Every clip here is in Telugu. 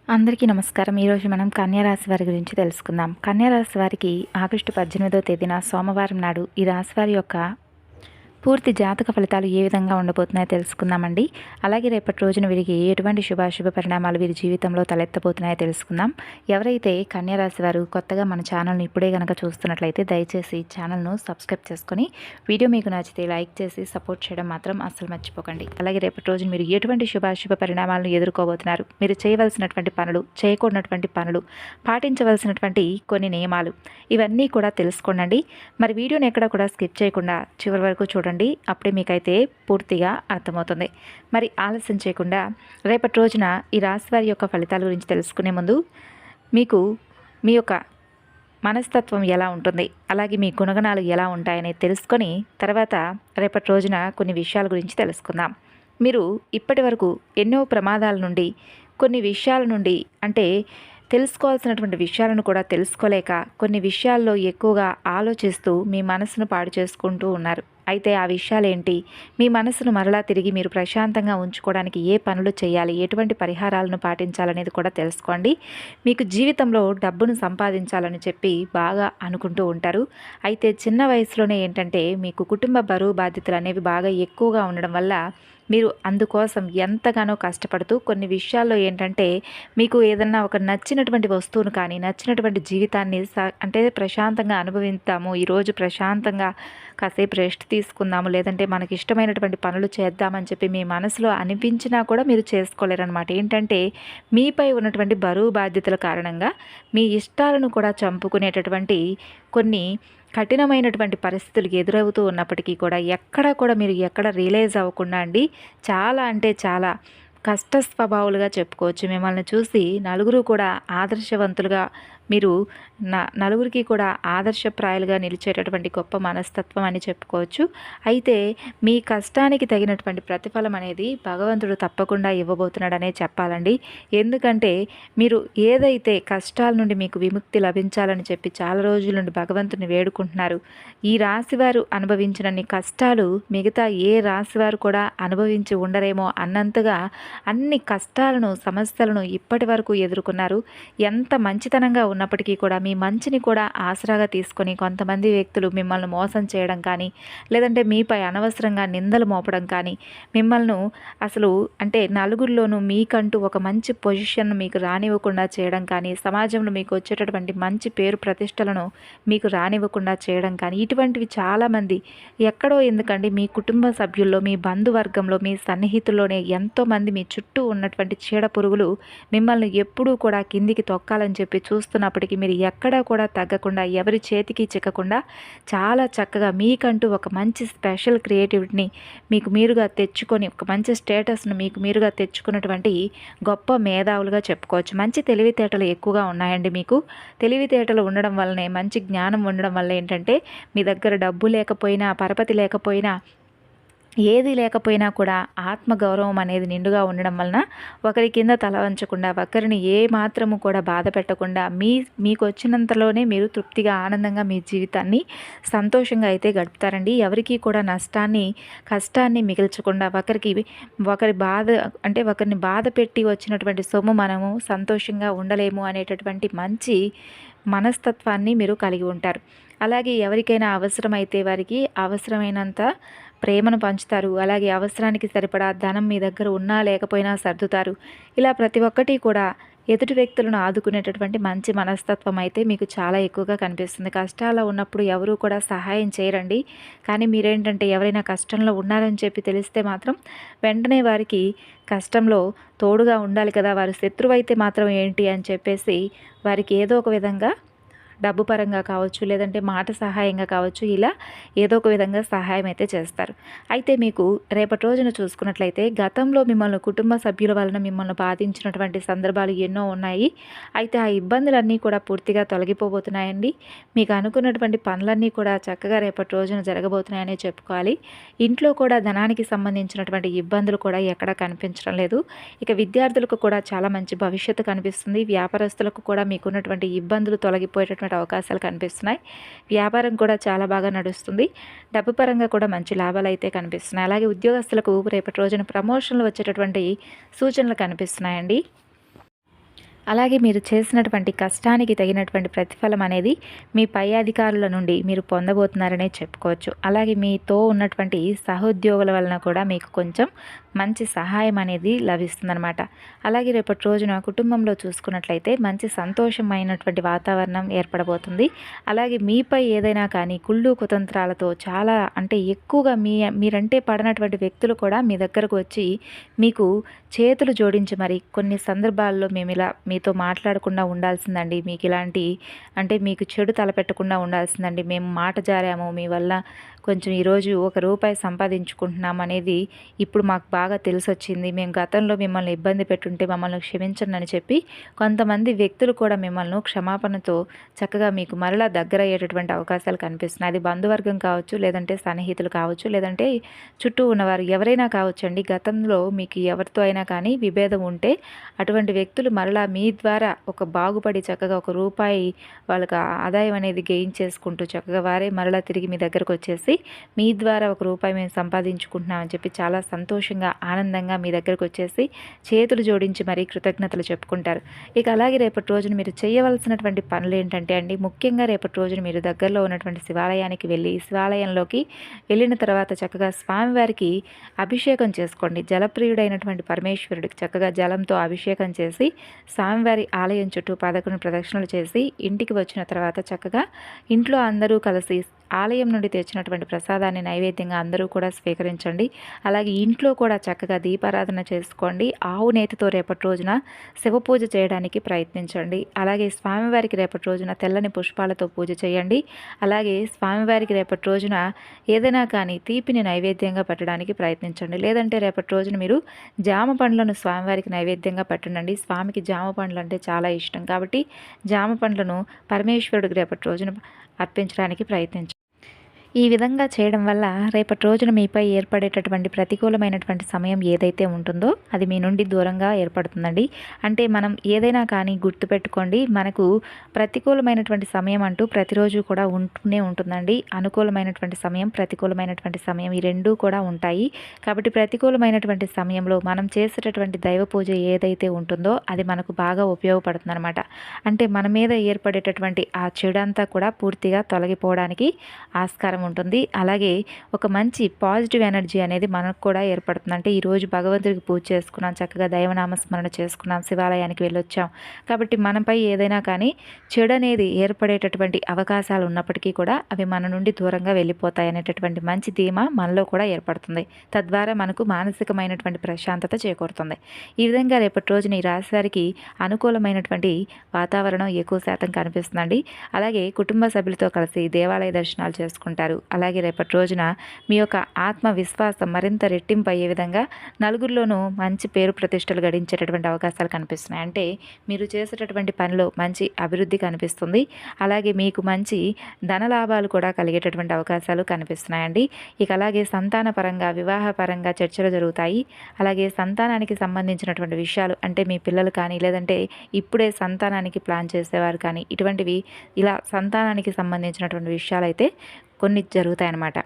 అందరికీ నమస్కారం. ఈరోజు మనం కన్యా రాశి వారి గురించి తెలుసుకుందాం. కన్యా రాశి వారికి ఆగస్టు 18వ తేదీన సోమవారం నాడు ఈ రాశి వారి యొక్క పూర్తి జాతక ఫలితాలు ఏ విధంగా ఉండబోతున్నాయో తెలుసుకుందామండి. అలాగే రేపటి రోజున వీరికి ఎటువంటి శుభాశుభ పరిణామాలు వీరి జీవితంలో తలెత్తబోతున్నాయో తెలుసుకుందాం. ఎవరైతే కన్యా రాశి వారు కొత్తగా మన ఛానల్ని ఇప్పుడే కనుక చూస్తున్నట్లయితే దయచేసి ఛానల్ను సబ్స్క్రైబ్ చేసుకొని వీడియో మీకు నచ్చితే లైక్ చేసి సపోర్ట్ చేయడం మాత్రం అస్సలు మర్చిపోకండి. అలాగే రేపటి రోజున మీరు ఎటువంటి శుభాశుభ పరిణామాలను ఎదుర్కోబోతున్నారు, మీరు చేయవలసినటువంటి పనులు, చేయకూడనటువంటి పనులు, పాటించవలసినటువంటి కొన్ని నియమాలు ఇవన్నీ కూడా తెలుసుకోండి. మరి వీడియోని ఎక్కడ కూడా స్కిప్ చేయకుండా చివరి వరకు చూడండి. అప్పుడే మీకైతే పూర్తిగా అర్థమవుతుంది. మరి ఆలస్యం చేయకుండా రేపటి రోజున ఈ రాశి వారి యొక్క ఫలితాల గురించి తెలుసుకునే ముందు మీకు మీ యొక్క మనస్తత్వం ఎలా ఉంటుంది, అలాగే మీ గుణగణాలు ఎలా ఉంటాయని తెలుసుకొని తర్వాత రేపటి రోజున కొన్ని విషయాల గురించి తెలుసుకుందాం. మీరు ఇప్పటి వరకు ఎన్నో ప్రమాదాల నుండి, కొన్ని విషయాల నుండి అంటే తెలుసుకోవాల్సినటువంటి విషయాలను కూడా తెలుసుకోలేక కొన్ని విషయాల్లో ఎక్కువగా ఆలోచిస్తూ మీ మనసును పాడు చేసుకుంటూ ఉన్నారు. అయితే ఆ విషయాలేంటి, మీ మనసును మరలా తిరిగి మీరు ప్రశాంతంగా ఉంచుకోవడానికి ఏ పనులు చేయాలి, ఎటువంటి పరిహారాలను పాటించాలనేది కూడా తెలుసుకోండి. మీకు జీవితంలో డబ్బును సంపాదించాలని చెప్పి బాగా అనుకుంటూ ఉంటారు. అయితే చిన్న వయసులోనే ఏంటంటే మీకు కుటుంబ బరువు బాధ్యతలు అనేవి బాగా ఎక్కువగా ఉండడం వల్ల మీరు అందుకోసం ఎంతగానో కష్టపడుతూ కొన్ని విషయాల్లో ఏంటంటే మీకు ఏదన్నా ఒక నచ్చినటువంటి వస్తువును కానీ, నచ్చినటువంటి జీవితాన్ని అంటే ప్రశాంతంగా అనుభవిస్తాము, ఈరోజు ప్రశాంతంగా కాసేపు రెస్ట్ తీసుకుందాము, లేదంటే మనకి ఇష్టమైనటువంటి పనులు చేద్దామని చెప్పి మీ మనసులో అనిపించినా కూడా మీరు చేసుకోలేరన్నమాట. ఏంటంటే మీపై ఉన్నటువంటి బరువు బాధ్యతల కారణంగా మీ ఇష్టాలను కూడా చంపుకునేటటువంటి కొన్ని కఠినమైనటువంటి పరిస్థితులు ఎదురవుతూ ఉన్నప్పటికీ కూడా మీరు ఎక్కడ రియలైజ్ అవ్వకుండా అండి చాలా అంటే చాలా కష్ట స్వభావాలుగా చెప్పుకోవచ్చు. మిమ్మల్ని చూసి నలుగురు కూడా ఆదర్శవంతులుగా, మీరు నలుగురికి కూడా ఆదర్శప్రాయాలుగా నిలిచేటటువంటి గొప్ప మనస్తత్వం అని చెప్పుకోవచ్చు. అయితే మీ కష్టానికి తగినటువంటి ప్రతిఫలం అనేది భగవంతుడు తప్పకుండా ఇవ్వబోతున్నాడనే చెప్పాలండి. ఎందుకంటే మీరు ఏదైతే కష్టాల నుండి మీకు విముక్తి లభించాలని చెప్పి చాలా రోజుల నుండి భగవంతుని వేడుకుంటున్నారు, ఈ రాశివారు అనుభవించినన్ని కష్టాలు మిగతా ఏ రాశివారు కూడా అనుభవించి ఉండరేమో అన్నంతగా అన్ని కష్టాలను, సమస్యలను ఇప్పటి వరకు ఎదుర్కొన్నారు. ఎంత మంచితనంగా ఉన్నప్పటికీ కూడా మీ మంచిని కూడా ఆసరాగా తీసుకొని కొంతమంది వ్యక్తులు మిమ్మల్ని మోసం చేయడం కానీ, లేదంటే మీపై అనవసరంగా నిందలు మోపడం కానీ, మిమ్మల్ని అసలు అంటే నలుగురిలోనూ మీకంటూ ఒక మంచి పొజిషన్ మీకు రానివ్వకుండా చేయడం కానీ, సమాజంలో మీకు వచ్చేటటువంటి మంచి పేరు ప్రతిష్టలను మీకు రానివ్వకుండా చేయడం కానీ, ఇటువంటివి చాలామంది ఎక్కడో ఎందుకండి మీ కుటుంబ సభ్యుల్లో, మీ బంధువర్గంలో, మీ సన్నిహితుల్లోనే ఎంతోమంది మీ చుట్టూ ఉన్నటువంటి చీడ పురుగులు మిమ్మల్ని ఎప్పుడూ కూడా కిందికి తొక్కాలని చెప్పి చూస్తున్నప్పటికీ మీరు ఎక్కడా కూడా తగ్గకుండా, ఎవరి చేతికి చిక్కకుండా చాలా చక్కగా మీకంటూ ఒక మంచి స్పెషల్ క్రియేటివిటీని మీకు మీరుగా తెచ్చుకొని, ఒక మంచి స్టేటస్ను మీకు మీరుగా తెచ్చుకున్నటువంటి గొప్ప మేధావులుగా చెప్పుకోవచ్చు. మంచి తెలివితేటలు ఎక్కువగా ఉన్నాయండి మీకు. తెలివితేటలు ఉండడం వల్లనే, మంచి జ్ఞానం ఉండడం వల్ల ఏంటంటే మీ దగ్గర డబ్బు లేకపోయినా, పరపతి లేకపోయినా, ఏది లేకపోయినా కూడా ఆత్మగౌరవం అనేది నిండుగా ఉండడం వలన ఒకరి కింద తల వంచకుండా, ఒకరిని ఏ మాత్రము కూడా బాధ పెట్టకుండా మీకు వచ్చినంతలోనే మీరు తృప్తిగా, ఆనందంగా మీ జీవితాన్ని సంతోషంగా అయితే గడుపుతారండి. ఎవరికి కూడా నష్టాన్ని, కష్టాన్ని మిగిల్చకుండా ఒకరిని బాధ పెట్టి వచ్చినటువంటి సొమ్ము మనము సంతోషంగా ఉండలేము అనేటటువంటి మంచి మనస్తత్వాన్ని మీరు కలిగి ఉంటారు. అలాగే ఎవరికైనా అవసరమైతే వారికి అవసరమైనంత ప్రేమను పంచుతారు. అలాగే అవసరానికి సరిపడా ధనం మీ దగ్గర ఉన్నా లేకపోయినా సర్దుతారు. ఇలా ప్రతి ఒక్కటి కూడా ఎదుటి వ్యక్తులను ఆదుకునేటటువంటి మంచి మనస్తత్వం అయితే మీకు చాలా ఎక్కువగా కనిపిస్తుంది. కష్టాల్లో ఉన్నప్పుడు ఎవరూ కూడా సహాయం చేయరండి. కానీ మీరేంటంటే ఎవరైనా కష్టంలో ఉన్నారని చెప్పి తెలిస్తే మాత్రం వెంటనే వారికి కష్టంలో తోడుగా ఉండాలి కదా, వారు శత్రువు అయితే మాత్రం ఏంటి అని చెప్పేసి వారికి ఏదో ఒక విధంగా డబ్బు పరంగా కావచ్చు, లేదంటే మాట సహాయంగా కావచ్చు, ఇలా ఏదో ఒక విధంగా సహాయం అయితే చేస్తారు. అయితే మీకు రేపటి రోజున చూసుకున్నట్లయితే గతంలో మిమ్మల్ని కుటుంబ సభ్యుల వలన మిమ్మల్ని బాధించినటువంటి సందర్భాలు ఎన్నో ఉన్నాయి. అయితే ఆ ఇబ్బందులన్నీ కూడా పూర్తిగా తొలగిపోబోతున్నాయండి. మీకు అనుకున్నటువంటి పనులన్నీ కూడా చక్కగా రేపటి రోజున జరగబోతున్నాయనే చెప్పుకోవాలి. ఇంట్లో కూడా ధనానికి సంబంధించినటువంటి ఇబ్బందులు కూడా ఎక్కడా కనిపించడం లేదు. ఇక విద్యార్థులకు కూడా చాలా మంచి భవిష్యత్తు కనిపిస్తుంది. వ్యాపారస్తులకు కూడా మీకున్నటువంటి ఇబ్బందులు తొలగిపోయేటటువంటి అవకాశాలు కనిపిస్తున్నాయి. వ్యాపారం కూడా చాలా బాగా నడుస్తుంది. డబ్బు పరంగా కూడా మంచి లాభాలు అయితే కనిపిస్తున్నాయి. అలాగే ఉద్యోగస్తులకు రేపటి రోజున ప్రమోషన్లు వచ్చేటటువంటి సూచనలు కనిపిస్తున్నాయండి. అలాగే మీరు చేసినటువంటి కష్టానికి తగినటువంటి ప్రతిఫలం అనేది మీ పై అధికారుల నుండి మీరు పొందబోతున్నారనే చెప్పుకోవచ్చు. అలాగే మీతో ఉన్నటువంటి సహోద్యోగుల వలన కూడా మీకు కొంచెం మంచి సహాయం అనేది లభిస్తుందనమాట. అలాగే రేపటి రోజున కుటుంబంలో చూసుకున్నట్లయితే మంచి సంతోషమైనటువంటి వాతావరణం ఏర్పడబోతుంది. అలాగే మీపై ఏదైనా కానీ కుళ్ళు కుతంత్రాలతో చాలా అంటే ఎక్కువగా మీరంటే పడనటువంటి వ్యక్తులు కూడా మీ దగ్గరకు వచ్చి మీకు చేతులు జోడించి మరి కొన్ని సందర్భాల్లో మేము ఇలా మీతో మాట్లాడకుండా ఉండాల్సిందండి, మీకు ఇలాంటి అంటే మీకు చెడు తలపెట్టకుండా ఉండాల్సిందండి, మేము మాట జారాము, మీ వల్ల కొంచెం ఈరోజు ₹1 సంపాదించుకుంటున్నాం అనేది ఇప్పుడు మాకు బాగా తెలిసొచ్చింది, మేము గతంలో మిమ్మల్ని ఇబ్బంది పెట్టుంటే మమ్మల్ని క్షమించండి అని చెప్పి కొంతమంది వ్యక్తులు కూడా మిమ్మల్ని క్షమాపణతో చక్కగా మీకు మరలా దగ్గర అయ్యేటటువంటి అవకాశాలు కనిపిస్తున్నాయి. అది బంధువర్గం కావచ్చు, లేదంటే సన్నిహితులు కావచ్చు, లేదంటే చుట్టూ ఉన్నవారు ఎవరైనా కావచ్చండి. గతంలో మీకు ఎవరితో అయినా కానీ విభేదం ఉంటే అటువంటి వ్యక్తులు మరలా మీ ద్వారా ఒక బాగుపడి చక్కగా ₹1 వాళ్ళకి ఆదాయం అనేది గెయిన్ చేసుకుంటూ చక్కగా వారే మరలా తిరిగి మీ దగ్గరకు వచ్చేసి మీ ద్వారా ₹1 మేము సంపాదించుకుంటున్నామని చెప్పి చాలా సంతోషంగా ఆనందంగా మీ దగ్గరకు వచ్చేసి చేతులు జోడించి మరీ కృతజ్ఞతలు చెప్పుకుంటారు. ఇక అలాగే రేపటి రోజున మీరు చేయవలసినటువంటి పనులు ఏంటంటే అండి, ముఖ్యంగా రేపటి రోజున మీరు దగ్గరలో ఉన్నటువంటి శివాలయానికి వెళ్ళి శివాలయంలోకి వెళ్ళిన తర్వాత చక్కగా స్వామివారికి అభిషేకం చేసుకోండి. జలప్రియుడైనటువంటి పరమేశ్వరుడికి చక్కగా జలంతో అభిషేకం చేసి స్వామివారి ఆలయం చుట్టూ 11 ప్రదక్షిణలు చేసి ఇంటికి వచ్చిన తర్వాత చక్కగా ఇంట్లో అందరూ కలిసి ఆలయం నుండి తెచ్చినటువంటి ప్రసాదాన్ని నైవేద్యంగా అందరూ కూడా స్వీకరించండి. అలాగే ఇంట్లో కూడా చక్కగా దీపారాధన చేసుకోండి. ఆవు నేతితో రేపటి రోజున శివ పూజ చేయడానికి ప్రయత్నించండి. అలాగే స్వామివారికి రేపటి రోజున తెల్లని పుష్పాలతో పూజ చేయండి. అలాగే స్వామివారికి రేపటి రోజున ఏదైనా కానీ తీపిని నైవేద్యంగా పెట్టడానికి ప్రయత్నించండి. లేదంటే రేపటి రోజున మీరు జామ పండ్లను స్వామివారికి నైవేద్యంగా పెట్టండి. స్వామికి జామ పండ్లు అంటే చాలా ఇష్టం కాబట్టి జామ పండ్లను పరమేశ్వరుడికి రేపటి రోజున అర్పించడానికి ప్రయత్నించండి. ఈ విధంగా చేయడం వల్ల రేపటి రోజున మీపై ఏర్పడేటటువంటి ప్రతికూలమైనటువంటి సమయం ఏదైతే ఉంటుందో అది మీ నుండి దూరంగా ఏర్పడుతుందండి. అంటే మనం ఏదైనా కానీ గుర్తుపెట్టుకోండి, మనకు ప్రతికూలమైనటువంటి సమయం అంటూ ప్రతిరోజు కూడా ఉంటూనే ఉంటుందండి. అనుకూలమైనటువంటి సమయం, ప్రతికూలమైనటువంటి సమయం ఈ రెండూ కూడా ఉంటాయి. కాబట్టి ప్రతికూలమైనటువంటి సమయంలో మనం చేసేటటువంటి దైవ పూజ ఏదైతే ఉంటుందో అది మనకు బాగా ఉపయోగపడుతుంది అనమాట. అంటే మన మీద ఏర్పడేటటువంటి ఆ చెడంతా కూడా పూర్తిగా తొలగిపోవడానికి ఆస్కారం ఉంటుంది. అలాగే ఒక మంచి పాజిటివ్ ఎనర్జీ అనేది మనకు కూడా ఏర్పడుతుంది. అంటే ఈరోజు భగవంతుడికి పూజ చేసుకున్నాం, చక్కగా దైవనామస్మరణ చేసుకున్నాం, శివాలయానికి వెళ్ళొచ్చాం కాబట్టి మనపై ఏదైనా కానీ చెడు అనేది ఏర్పడేటటువంటి అవకాశాలు ఉన్నప్పటికీ కూడా అవి మన నుండి దూరంగా వెళ్ళిపోతాయి అనేటటువంటి మంచి ధీమా మనలో కూడా ఏర్పడుతుంది. తద్వారా మనకు మానసికమైనటువంటి ప్రశాంతత చేకూరుతుంది. ఈ విధంగా రేపటి రోజున ఈ రాశి వారికి అనుకూలమైనటువంటి వాతావరణం ఎక్కువ శాతం కనిపిస్తుందండి. అలాగే కుటుంబ సభ్యులతో కలిసి దేవాలయ దర్శనాలు చేసుకుంటారు. అలాగే రేపటి రోజున మీ యొక్క ఆత్మవిశ్వాసం మరింత రెట్టింపు అయ్యే విధంగా నలుగురిలోనూ మంచి పేరు ప్రతిష్టలు గడించేటటువంటి అవకాశాలు కనిపిస్తున్నాయి. అంటే మీరు చేసేటటువంటి పనిలో మంచి అభివృద్ధి కనిపిస్తుంది. అలాగే మీకు మంచి ధన లాభాలు కూడా కలిగేటటువంటి అవకాశాలు కనిపిస్తున్నాయండి. ఇక అలాగే సంతాన పరంగా వివాహ పరంగా చర్చలు జరుగుతాయి. అలాగే సంతానానికి సంబంధించినటువంటి విషయాలు అంటే మీ పిల్లలు కానీ లేదంటే ఇప్పుడే సంతానానికి ప్లాన్ చేసేవారు కానీ ఇటువంటివి ఇలా సంతానానికి సంబంధించినటువంటి విషయాలు అయితే కొన్ని జరుగుతాయన్నమాట.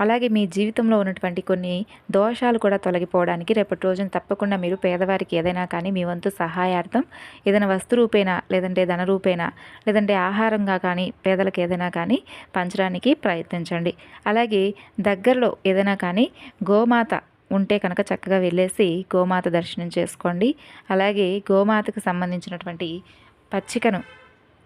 అలాగే మీ జీవితంలో ఉన్నటువంటి కొన్ని దోషాలు కూడా తొలగిపోవడానికి రేపటి రోజున తప్పకుండా మీరు పేదవారికి ఏదైనా కానీ మీ వంతు సహాయార్థం ఏదైనా వస్తు రూపేణ లేదంటే ధన రూపేణ లేదంటే ఆహారంగా కానీ పేదలకు ఏదైనా కానీ పంచడానికి ప్రయత్నించండి. అలాగే దగ్గరలో ఏదైనా కానీ గోమాత ఉంటే కనుక చక్కగా వెళ్ళేసి గోమాత దర్శనం చేసుకోండి. అలాగే గోమాతకు సంబంధించినటువంటి పచ్చికను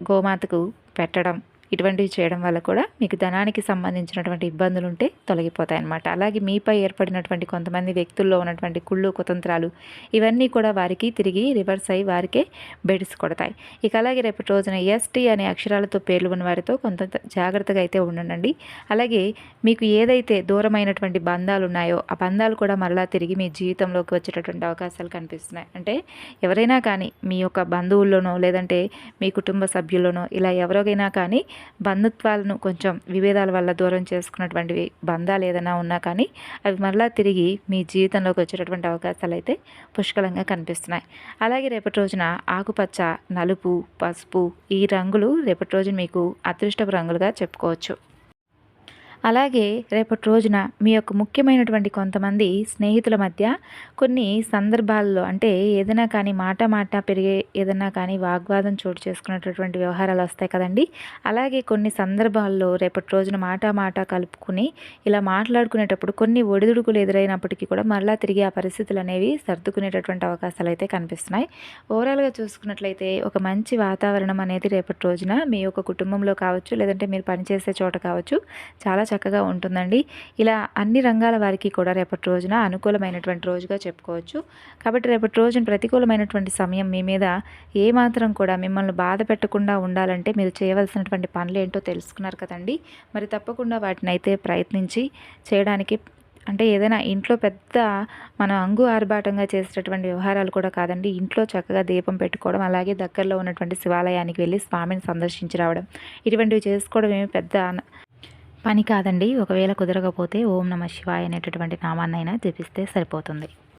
గోమాతకు పెట్టడం ఇటువంటివి చేయడం వల్ల కూడా మీకు ధనానికి సంబంధించినటువంటి ఇబ్బందులు ఉంటే తొలగిపోతాయి అన్నమాట. అలాగే మీపై ఏర్పడినటువంటి కొంతమంది వ్యక్తుల్లో ఉన్నటువంటి కుళ్ళు కుతంత్రాలు ఇవన్నీ కూడా వారికి తిరిగి రివర్స్ అయ్యి వారికే బెడిసి కొడతాయి. ఇక అలాగే రేపటి రోజున ఎస్టీ అనే అక్షరాలతో పేర్లు ఉన్న వారితో కొంత జాగ్రత్తగా అయితే ఉండండి. అలాగే మీకు ఏదైతే దూరమైనటువంటి బంధాలు ఉన్నాయో ఆ బంధాలు కూడా మరలా తిరిగి మీ జీవితంలోకి వచ్చేటటువంటి అవకాశాలు కనిపిస్తున్నాయి. అంటే ఎవరైనా కానీ మీ యొక్క బంధువుల్లోనో లేదంటే మీ కుటుంబ సభ్యుల్లోనో ఇలా ఎవరికైనా కానీ బంధుత్వాలను కొంచెం విభేదాల వల్ల దూరం చేసుకున్నటువంటి బంధాలు ఏదైనా ఉన్నా కానీ అవి మరలా తిరిగి మీ జీవితంలోకి వచ్చేటటువంటి అవకాశాలు అయితే పుష్కలంగా కనిపిస్తున్నాయి. అలాగే రేపటి రోజున ఆకుపచ్చ, నలుపు, పసుపు ఈ రంగులు రేపటి రోజున మీకు అదృష్టపు రంగులుగా చెప్పుకోవచ్చు. అలాగే రేపటి రోజున మీ యొక్క ముఖ్యమైనటువంటి కొంతమంది స్నేహితుల మధ్య కొన్ని సందర్భాల్లో అంటే ఏదైనా కానీ మాట పెరిగే ఏదైనా కానీ వాగ్వాదం చోటు చేసుకునేటటువంటి వ్యవహారాలు వస్తాయి కదండి. అలాగే కొన్ని సందర్భాల్లో రేపటి రోజున మాట కలుపుకుని ఇలా మాట్లాడుకునేటప్పుడు కొన్ని ఒడిదుడుకులు ఎదురైనప్పటికీ కూడా మరలా తిరిగి ఆ పరిస్థితులు అనేవి సర్దుకునేటటువంటి అవకాశాలు అయితే కనిపిస్తున్నాయి. ఓవరాల్గా చూసుకున్నట్లయితే ఒక మంచి వాతావరణం అనేది రేపటి రోజున మీ యొక్క కుటుంబంలో కావచ్చు, లేదంటే మీరు పనిచేసే చోట కావచ్చు, చాలా చక్కగా ఉంటుందండి. ఇలా అన్ని రంగాల వారికి కూడా రేపటి రోజున అనుకూలమైనటువంటి రోజుగా చెప్పుకోవచ్చు. కాబట్టి రేపటి రోజున ప్రతికూలమైనటువంటి సమయం మీ మీద ఏమాత్రం కూడా మిమ్మల్ని బాధ పెట్టకుండా ఉండాలంటే మీరు చేయవలసినటువంటి పనులు ఏంటో తెలుసుకున్నారు కదండి. మరి తప్పకుండా వాటిని అయితే ప్రయత్నించి చేయడానికి అంటే ఏదైనా ఇంట్లో పెద్ద మనం అంగు ఆర్భాటంగా చేసేటటువంటి వ్యవహారాలు కూడా కాదండి. ఇంట్లో చక్కగా దీపం పెట్టుకోవడం, అలాగే దగ్గరలో ఉన్నటువంటి శివాలయానికి వెళ్ళి స్వామిని సందర్శించి రావడం, ఇటువంటివి చేసుకోవడం ఏమి పెద్ద పని కాదండి. ఒకవేళ కుదరకపోతే ఓం నమః శివాయ అనేటటువంటి నామాన్నైనా జపిస్తే సరిపోతుంది.